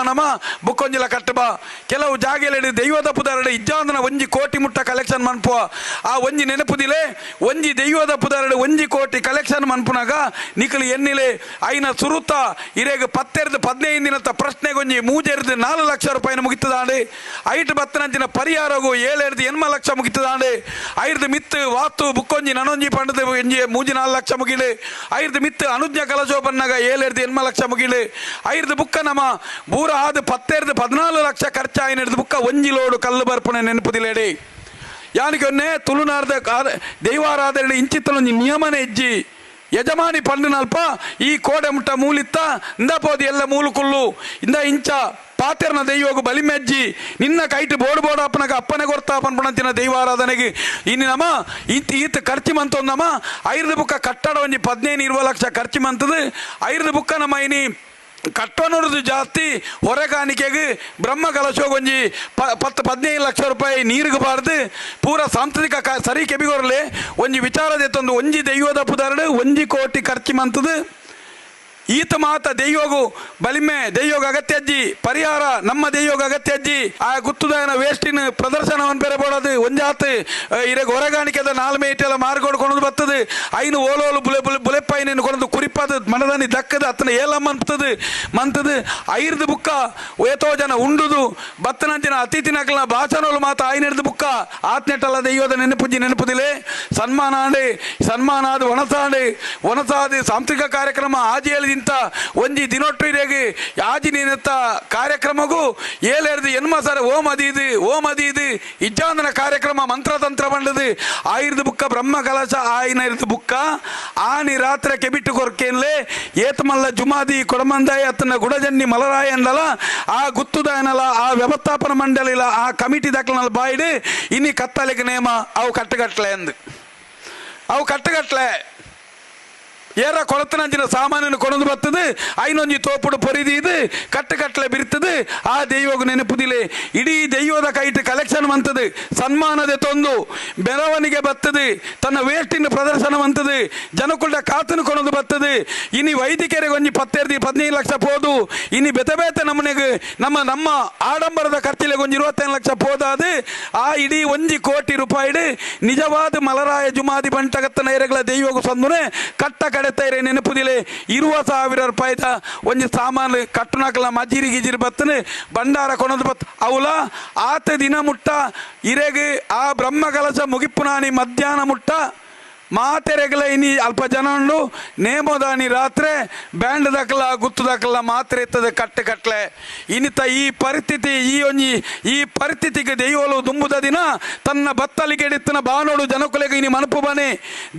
ನಮ ಬುಕ್ಕೊಂಜಿಲ ಕಟ್ಟಬ ಕೆಲವು ಜಾಗೆಯಲ್ಲಿ ದೈವದ ಪುದಾರಡೆ ಇಜ್ಜಾಂದನ ಒಂಜಿ ಕೋಟಿ ಮುಟ್ಟ ಕಲೆಕ್ಷನ್ ಮನ್ಪುವ ಆ ಒಂಜಿ ನೆನಪುದಿಲೆ ಒಂಜಿ ದೈವದ ಪುದಾರಡೆ ಒಂಜಿ ಕೋಟಿ ಕಲೆಕ್ಷನ್ ಮನ್ಪುನಾಗ ನಿಖಲು ಎನ್ನಿಲೆ ಐನ ಸುರುತ ಇರೇಗ 10-15 ದಿನದ ಪ್ರಶ್ನೆಗೊಂಜಿ ಮೂಜೆರ್ದು 4 ಲಕ್ಷ ರೂಪಾಯಿನ ಮುಗಿತದಾಂಡೆ ಐಟ್ ಬತ್ತನಂಚಿನ ಪರಿಹಾರಗು 7-8 ಲಕ್ಷ ಮುಗಿತದಾಂಡೆ ಐರ್ದು ಮಿತ್ತು ವಾತು ಬುಕ್ಕೊಂಜಿ ನನೊಂಜಿ ಪಂಡದ ಒಂಜಿ ಮೂಜಿ 4 ಲಕ್ಷ ಮುಗಿಲೆ ಐರ್ದು ಮಿತ್ತು ಅನುಜ್ಞ ಕಲಶೋಪನ್ನಾಗ 7-8 ಲಕ್ಷ ಮುಗಿಲೆ ಐರ್ದು ಬುಕ್ಕ ನಮ ಬೂರ ಆದ 10-14 ಲಕ್ಷ ಖರ್ಚಾಯಿನ ಹಿಡಿದು ಬುಕ್ಕ ಒಂಜಿ ಲೋಡು ಕಲ್ಲು ಬರ್ಪಣೆ ನೆನಪುದಿಲೇಡಿ ಯಾನಿಗೊನ್ನೆ ತುಳುನಾರ್ದ ದೈವಾರಾಧನೆ ಇಂಚಿತ್ತಲೊಂಜಿ ನಿಯಮನೆ ಇಜ್ಜಿ ಯಜಮಾನಿ ಪಂಡಿನಲ್ಪ ಈ ಕೋಡೆ ಮುಟ್ಟ ಮೂಲಿತ್ತ ಇಂದ ಪೋದಿ ಎಲ್ಲ ಮೂಲುಕುಲ್ಲು ಇಂದ ಇಂಚ ಪಾತೆರ್ನ ದೈವಗು ಬಲಿಮೆಜ್ಜಿ ನಿನ್ನ ಕೈಟ್ ಬೋಡ್ ಅಪ್ಪನಗ ಅಪ್ಪನೆ ಕೊರ್ತಾಪನ್ ಪಣಂತಿನ ದೈವಾರಾಧನೆಗೆ ಇನ್ನು ನಮ್ಮ ಈತ ಖರ್ಚು ಮಂತ ನಮ್ಮ ಐರ್ದು ಬುಕ್ಕ ಕಟ್ಟಡ ಒಂಜಿ 15-20 ಲಕ್ಷ ಖರ್ಚು ಮಂತದು ಐರ್ದು ಬುಕ್ಕ ನಮ್ಮ ಇನಿ ಕಟ್ಟೋನೋದು ಜಾಸ್ತಿ ಹೊರಗಾಣಿಕೆಗೆ ಬ್ರಹ್ಮ ಕಲಶೋಗೊಂಜಿ 10-15 ಲಕ್ಷ ರೂಪಾಯಿ ನೀರಿಗೆ ಬಾರ್ದು ಪೂರ ಸಾಂಸ್ಕೃತಿಕ ಸರಿ ಕೆಬಿಗೋರ್ಲೆ ಒಂಜಿ ವಿಚಾರದೆತ್ತೊಂದು ಒಂಜಿ ದೈವದ ಪುದಾರಡು ಒಂಜಿ ಕೋಟಿ ಖರ್ಚು ಮಂತದು ಈತ ಮಾತ ದೈವಗು ಬಲಿಮೆ ದೈವಗ ಅಗತ್ಯಜ್ಜಿ ಪರಿಹಾರ ನಮ್ಮ ದೈವಗ ಅಗತ್ಯಜ್ಜಿ ಆ ಗುತ್ತುದಾಯನ ವೇಸ್ಟಿನ ಪ್ರದರ್ಶನವನ್ನು ಬೇರೆ ಬೋಡೋದು ಒಂಜಾತ್ ಇರಗ ಹೊರಗಾಣಿಕೆದ 4 ಮೇಟೆಲ್ಲ ಮಾರ್ಗೋಡು ಕೊಣದು ಬರ್ತದೆ ಐನು ಓಲೋಲು ಬುಲೆಪ್ಪಾಯಿನ ಕೊಣದು ಕುರಿಪದ ಮನದಾನಿ ದಕ್ಕದ ಅತ್ತನ ಏಲಮ್ಮ ಮಂತದು ಐರ್ದು ಬುಕ್ಕ ಏತೋ ಜನ ಉಂಡುದು ಬತ್ತನಂಚಿನ ಅತಿಥಿನಕಲ್ನ ಭಾಷಣೋಲು ಮಾತ ಐನಿಡ್ದು ಬುಕ್ಕ ಆತ್ನೆಟ್ಟಲ್ಲ ದೈವದ ನೆನಪುದಿಲೆ ಸನ್ಮಾನ ಅದು ಒಣಸಾದು ಸಾಂಸ್ಕೃತಿಕ ಕಾರ್ಯಕ್ರಮ ಆಜಿಯಲ್ಲಿ ಒಂಜಿ ದಿನೊಟ್ಟು ಇರೇಗಿ ಆಜಿ ನಿನತ್ತ ಕಾರ್ಯಕ್ರಮಗೂ 7-8 ಸರ ಓಮ್ ಅದೀದು ಇಜ್ಜಾಂದನ ಕಾರ್ಯಕ್ರಮ ಮಂತ್ರತಂತ್ರ ಬಂಡದು ಆಯಿರ್ದು ಬುಕ್ಕ ಬ್ರಹ್ಮ ಕಲಶ ಆಯ್ನ ಇರ್ದು ಬುಕ್ಕ ಆನಿ ರಾತ್ರಿ ಕೆಬಿಟ್ಟು ಕೊರ್ಕೇನ್ಲೆ ಏತಮಲ್ಲ ಜುಮಾದಿ ಕೊಡಮಂದಾಯ ಅತ್ತನ ಗುಡಜನ್ನಿ ಮಲರಾಯ ಅಂದಲ ಆ ಗುತ್ತುದಾಯನಲ ಆ ವ್ಯವಸ್ಥಾಪನ ಮಂಡಳಿಲ ಆ ಕಮಿಟಿ ದಾಖಲನಲ್ಲ ಬಾಯಿಡು ಇನ್ನಿ ಕತ್ತಲೆಗೆ ನೇಮ ಅವು ಕಟ್ಟಗಟ್ಲೆ ಏರ ಕೊಳತನಂಚಿನ ಸಾಮಾನ್ಯನ ಕೊಣದು ಬರ್ತದೆ ಐನೊಂಜಿ ತೋಪುಡು ಪೊರಿದೀದು ಕಟ್ಟಲೆ ಬಿರ್ತದೆ ಆ ದೈವಗು ನೆನಪುದಿಲೆ ಇಡೀ ದೈವದ ಕೈಟ್ ಕಲೆಕ್ಷನ್ ಮಂತದು ಸನ್ಮಾನದೆ ತೊಂದು ಮೆರವಣಿಗೆ ಬರ್ತದೆ ತನ್ನ ವೇಸ್ಟಿನ ಪ್ರದರ್ಶನ ಮಂತದು ಜನಕುಳ್ಳ ಕಾತನು ಕೊಣದು ಬರ್ತದೆ ಇನಿ ವೈದ್ಯಕರಿಗೆ ಒಂಜಿ 10-15 ಲಕ್ಷ ಪೋದು ಇನಿ ಬೇತೆ ನಮ್ಮನೆಗೆ ನಮ್ಮ ಆಡಂಬರದ ಖರ್ಚಿಲೆಗೆ ಒಂಜಿ 25 ಲಕ್ಷ ಪೋದಾದು ಆ ಇಡೀ ಒಂಜಿ ಕೋಟಿ ರೂಪಾಯಿ ನಿಜವಾದ ಮಲರಾಯ ಜುಮಾದಿ ಬಂಟಗತ್ತನ ಏರೆಗಳ ದೈವಗು ಸಂದುನೆ ಕಟ್ಟ ತೈರೆ ನೆನಪುದಿಲೆ 20,000 ರೂಪಾಯಿದ ಒಂಜಿ ಸಾಮಾನು ಕಟ್ಟುನಕಲ ಮಜೀರಿ ಗಿಜಿರಿ ಬತ್ತನೆ ಭಂಡಾರ ಕೊಣದು ಬತ್ ಅವಲ ಆತ ದಿನ ಮುಟ್ಟ ಇರೆಗೆ ಆ ಬ್ರಹ್ಮ ಕಲಶ ಮುಗಿಪ್ಪುನಾನಿ ಮಧ್ಯಾಹ್ನ ಮುಟ್ಟ ಮಾತೆರೆಗಳ ಇನಿ ಅಲ್ಪ ಜನ ಉಂಡು ನೇಮೋದಾನಿ ರಾತ್ರಿ ಬ್ಯಾಂಡ್ ದಕ್ಕಲ ಗುತ್ತು ದಕ್ಕಲ ಮಾತ್ರೆ ಇರ್ತದೆ ಕಟ್ಟಲೆ ಇನ್ನಿತ ಈ ಪರಿಸ್ಥಿತಿಗೆ ದೈವಲು ದುಂಬುದ ದಿನ ತನ್ನ ಬತ್ತಲಿಗೆ ಎಡಿತ್ತಿನ ಬಾನೋಡು ಜನಕುಲೆಗೆ ಇನಿ ಮನಪು ಬನೆ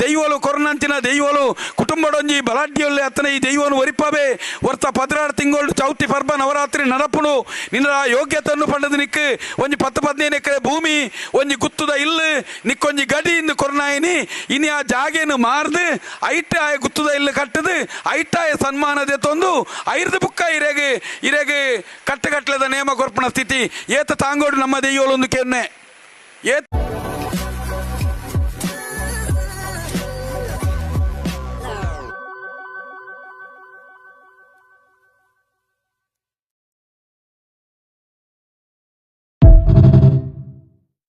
ದೈವಲು ಕೊರನಂಚಿನ ದೈವಲು ಕುಟುಂಬಡೊಂಜಿ ಬಲಾಢ್ಯೊಲ್ಲೆ ಅತ್ತನ ಈ ದೈವನು ಒರಿಪಬೆ ವರ್ತ 16 ತಿಂಗಳು ಚೌತಿ ಪರ್ಬ ನವರಾತ್ರಿ ನಡಪುಡು ನಿನ್ನ ಯೋಗ್ಯತೆಯನ್ನು ಪಂಡದು ನಿಕ್ ಒಂಜಿ 10-15 ಎಕರೆ ಭೂಮಿ ಒಂಜಿ ಗುತ್ತುದ ಇಲ್ಲು ನಿಕ್ಕೊಂಜಿ ಗಡಿ ಇಂದು ಕೊರನಾಯಿನಿ ಇನಿ ಆ ಜಾಗೇನು ಮಾರ್ದು ಐಟಾಯ ಗುತ್ತುದ ಇಲ್ಲ ಕಟ್ಟದು ಐಟಾಯ ಸನ್ಮಾನದೆ ತೊಂದು ಐರ್ದು ಬುಕ್ಕ ಇರೆಗೆ ಕಟ್ಟಗಟ್ಲೆದ ನೇಮ ಕೊರ್ಪಣ ಸ್ಥಿತಿ ಏತ ತಾಂಗೋಡು ನಮ್ಮ ದೈವಲೊಂದು ಕೆನ್ನೆ ಏತ್